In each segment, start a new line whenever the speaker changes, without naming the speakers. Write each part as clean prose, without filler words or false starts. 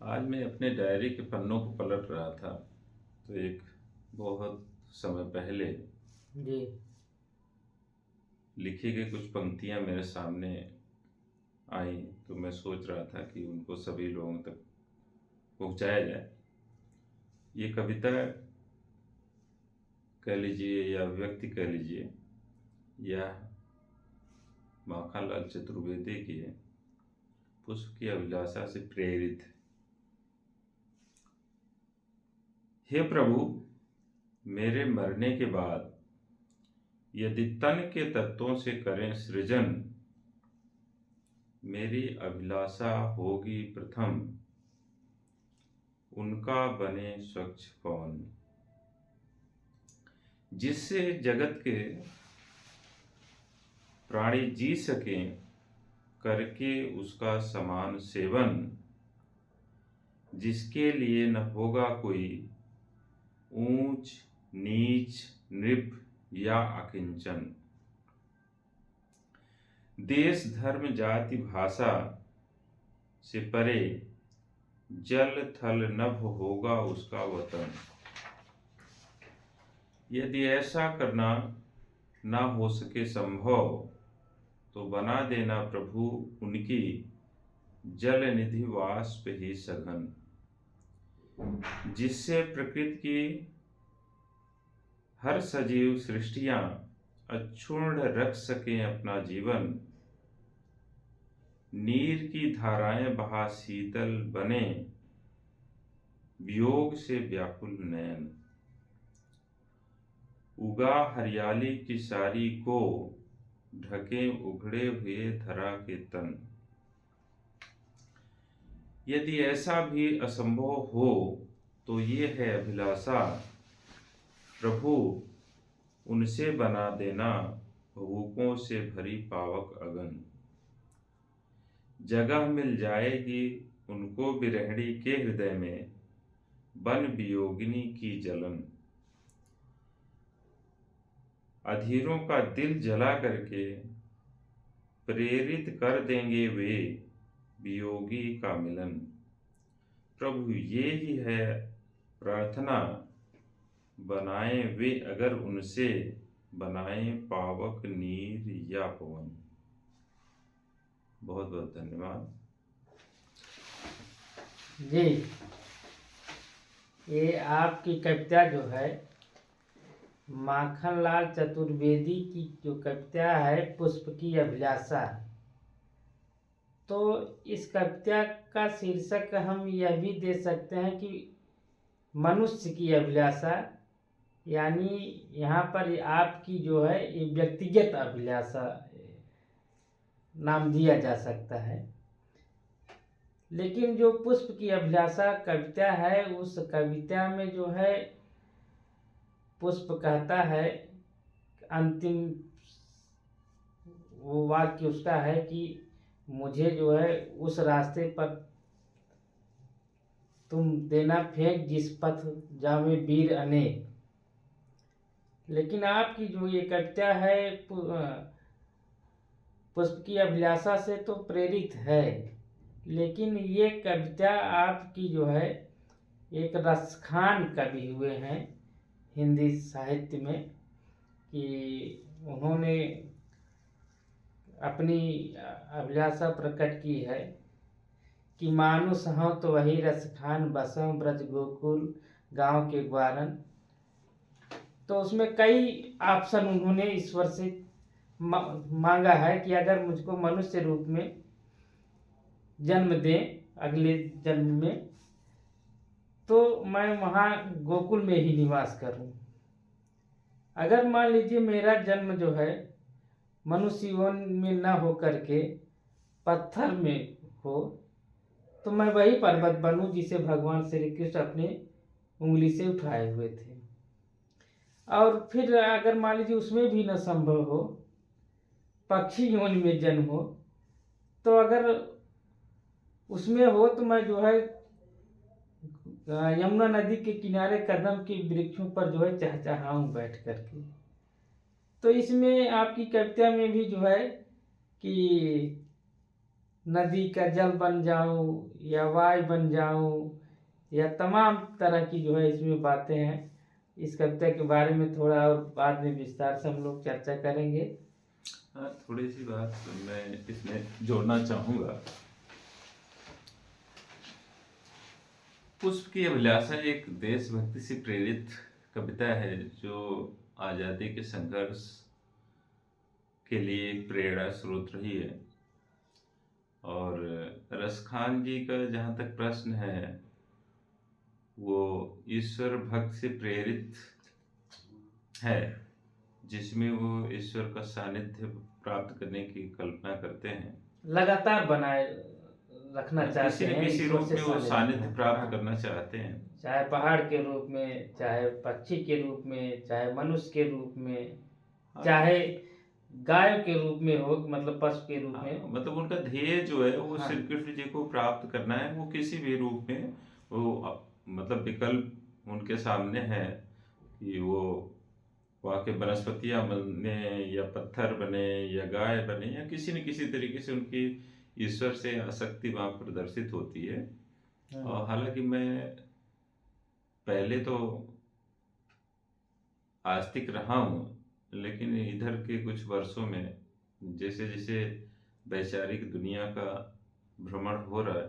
आज मैं अपने डायरी के पन्नों को पलट रहा था तो एक बहुत समय पहले
जी।
लिखी गई कुछ पंक्तियां मेरे सामने आई। तो मैं सोच रहा था कि उनको सभी लोगों तक पहुंचाया जाए। ये कविता कह लीजिए या व्यक्ति कह लीजिए या माखनलाल चतुर्वेदी की पुष्प की अभिलाषा से प्रेरित है। हे प्रभु, मेरे मरने के बाद यदि तन के तत्वों से करें सृजन, मेरी अभिलाषा होगी प्रथम उनका बने स्वच्छ पवन, जिससे जगत के प्राणी जी सकें करके उसका समान सेवन, जिसके लिए न होगा कोई ऊंच नीच नृप या अकिंचन। देश धर्म जाति भाषा से परे जल थल नभ होगा उसका वतन। यदि ऐसा करना ना हो सके संभव, तो बना देना प्रभु उनकी जल निधि वाष्प ही सघन, जिससे प्रकृति की हर सजीव सृष्टियां अक्षुण्ण रख सकें अपना जीवन। नीर की धाराएं बहा शीतल बने वियोग से व्याकुल नयन। उगा हरियाली की सारी को ढके उघड़े हुए धरा के तन। यदि ऐसा भी असंभव हो तो ये है अभिलाषा, प्रभु उनसे बना देना भूखों से भरी पावक अगन। जगह मिल जाएगी उनको बिरहणी के हृदय में, बन वियोगिनी की जलन। अधीरों का दिल जला करके प्रेरित कर देंगे वे वियोगी का मिलन। प्रभु ये ही है प्रार्थना, बनाए वे अगर उनसे बनाए पावक नीर या पवन। बहुत बहुत धन्यवाद
जी। ये आपकी कविता जो है माखनलाल चतुर्वेदी की जो कविता है पुष्प की अभिलाषा, तो इस कविता का शीर्षक हम यह भी दे सकते हैं कि मनुष्य की अभिलाषा, यानी यहाँ पर आपकी जो है ये व्यक्तिगत अभिलाषा नाम दिया जा सकता है। लेकिन जो पुष्प की अभिलाषा कविता है, उस कविता में जो है पुष्प कहता है, अंतिम वो वाक्य उसका है कि मुझे जो है उस रास्ते पर तुम देना फेंक जिस पथ जावे वीर अनेक। लेकिन आपकी जो ये कविता है पुष्प की अभिलाषा से तो प्रेरित है, लेकिन ये कविता आपकी जो है एक रसखान कवि हुए हैं हिंदी साहित्य में, कि उन्होंने अपनी अभिलाषा प्रकट की है कि मानुष हों तो वही रसखान, बसों ब्रज गोकुल गांव के ग्वारन। तो उसमें कई ऑप्शन उन्होंने ईश्वर से मांगा है कि अगर मुझको मनुष्य रूप में जन्म दें अगले जन्म में, तो मैं वहाँ गोकुल में ही निवास करूं। अगर मान लीजिए मेरा जन्म जो है मनुष्य वन में न हो करके पत्थर में हो, तो मैं वही पर्वत बनूं जिसे भगवान श्री कृष्ण अपने उंगली से उठाए हुए थे। और फिर अगर मान लीजिए उसमें भी न संभव हो, पक्षी योनि में जन्म हो, तो अगर उसमें हो तो मैं जो है यमुना नदी के किनारे कदम के वृक्षों पर जो है चहचहाऊं बैठ करके। तो इसमें आपकी कविता में भी जो है कि नदी का जल बन जाऊं या वायु बन जाऊं, या तमाम तरह की जो है इसमें बातें हैं। इस कविता के बारे में थोड़ा और बाद में विस्तार से हम लोग चर्चा करेंगे।
हाँ, थोड़ी सी बात मैं इसमें जोड़ना चाहूँगा। पुष्प की अभिलाषा एक देशभक्ति से प्रेरित कविता है जो आज़ादी के संघर्ष के लिए एक प्रेरणा स्रोत रही है। और रसखान जी का जहाँ तक प्रश्न है, वो ईश्वर भक्त से प्रेरित है, जिसमें वो ईश्वर का सानिध्य प्राप्त करने की कल्पना करते हैं,
लगातार बनाए रखना
किसी
चाहते
न
हैं,
किसी
ईश्वर
रूप
से
में वो सानिध्य
हाँ,
प्राप्त करना चाहते हैं।
चाहे पहाड़ के रूप में, चाहे पक्षी के रूप में, चाहे मनुष्य के रूप में, चाहे गाय के रूप में हो, मतलब पशु के रूप में।
मतलब उनका ध्येय जो है वो
हाँ।
श्री कृष्ण जी को प्राप्त करना है। वो किसी भी रूप में वो मतलब विकल्प उनके सामने है कि वो वहाँ के वनस्पतियाँ बने या पत्थर बने या गाय बने या किसी न किसी तरीके से उनकी ईश्वर से आसक्ति वहाँ प्रदर्शित होती है। और हालांकि मैं पहले तो आस्तिक रहा हूँ, लेकिन इधर के कुछ वर्षों में जैसे जैसे वैचारिक दुनिया का भ्रमण हो रहा है,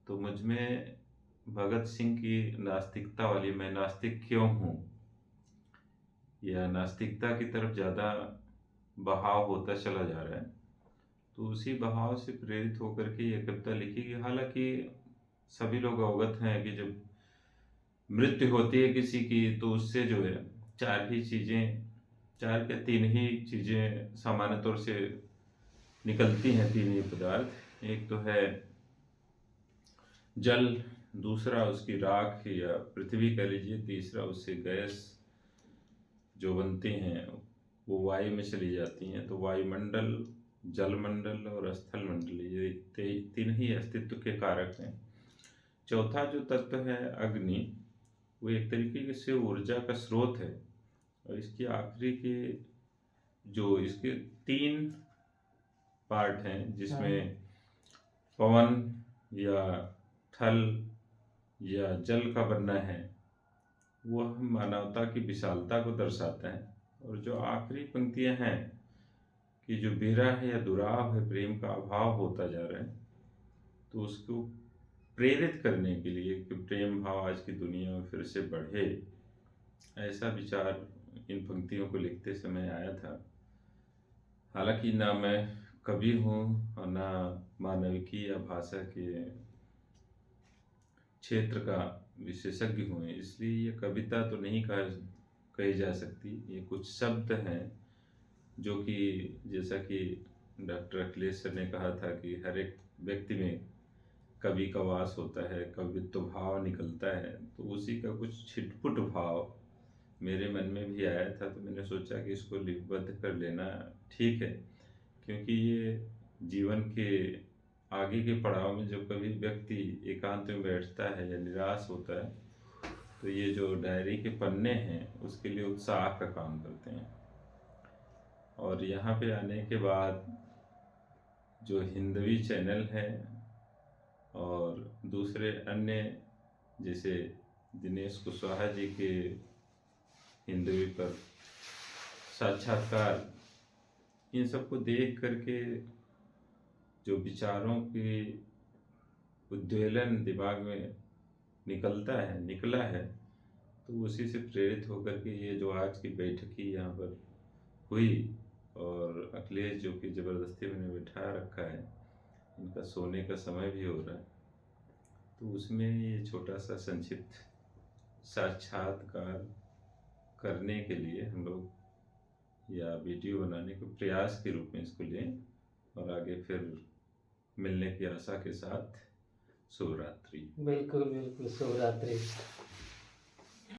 तो मुझ में भगत सिंह की नास्तिकता वाली मैं नास्तिक क्यों हूँ या नास्तिकता की तरफ ज़्यादा बहाव होता चला जा रहा है। तो उसी बहाव से प्रेरित होकर के ये कविता लिखी गई। हालांकि सभी लोग अवगत हैं कि जब मृत्यु होती है किसी की, तो उससे जो है चार या तीन ही चीज़ें सामान्य तौर से निकलती हैं। तीन ही पदार्थ, एक तो है जल, दूसरा उसकी राख या पृथ्वी कह लीजिए, तीसरा उससे गैस जो बनती हैं वो वायु में चली जाती हैं। तो वायुमंडल, जलमंडल और स्थल मंडल, ये तीन ही अस्तित्व के कारक हैं। चौथा जो तत्व है अग्नि, वो एक तरीके से ऊर्जा का स्रोत है। और इसकी आखिरी के जो इसके तीन पार्ट हैं, जिसमें पवन या थल या जल का बनना है, वह मानवता की विशालता को दर्शाता है। और जो आखिरी पंक्तियां हैं कि जो विरह है या दुराव है, प्रेम का अभाव होता जा रहा है, तो उसको प्रेरित करने के लिए कि प्रेम भाव आज की दुनिया में फिर से बढ़े, ऐसा विचार इन पंक्तियों को लिखते समय आया था। हालांकि ना मैं कवि हूँ और ना मानविकी या भाषा के क्षेत्र का विशेषज्ञ हूँ, इसलिए ये कविता तो नहीं कही जा सकती। ये कुछ शब्द हैं जो कि जैसा कि डॉक्टर अखिलेश सर ने कहा था कि हर एक व्यक्ति में कवि का वास होता है, कवित्व भाव निकलता है। तो उसी का कुछ छिटपुट भाव मेरे मन में भी आया था, तो मैंने सोचा कि इसको लिपिबद्ध कर लेना ठीक है। क्योंकि ये जीवन के आगे के पड़ाव में जब कभी व्यक्ति एकांत में बैठता है या निराश होता है, तो ये जो डायरी के पन्ने हैं उसके लिए उत्साह का काम करते हैं। और यहाँ पे आने के बाद जो हिंदवी चैनल है और दूसरे अन्य जैसे दिनेश कुशवाहा जी के हिंदवी पर साक्षात्कार, इन सबको देख करके जो विचारों की उद्वेलन दिमाग में निकला है, तो उसी से प्रेरित होकर के ये जो आज की बैठक ही यहाँ पर हुई, और अखिलेश जो कि ज़बरदस्ती मैंने बिठा रखा है, इनका सोने का समय भी हो रहा है, तो उसमें ये छोटा सा संक्षिप्त साक्षात्कार करने के लिए हम लोग या वीडियो बनाने के प्रयास के रूप में इसको लें, और आगे फिर मिलने की आशा के साथ शुभ रात्रि।
बिल्कुल बिल्कुल, शुभ रात्रि।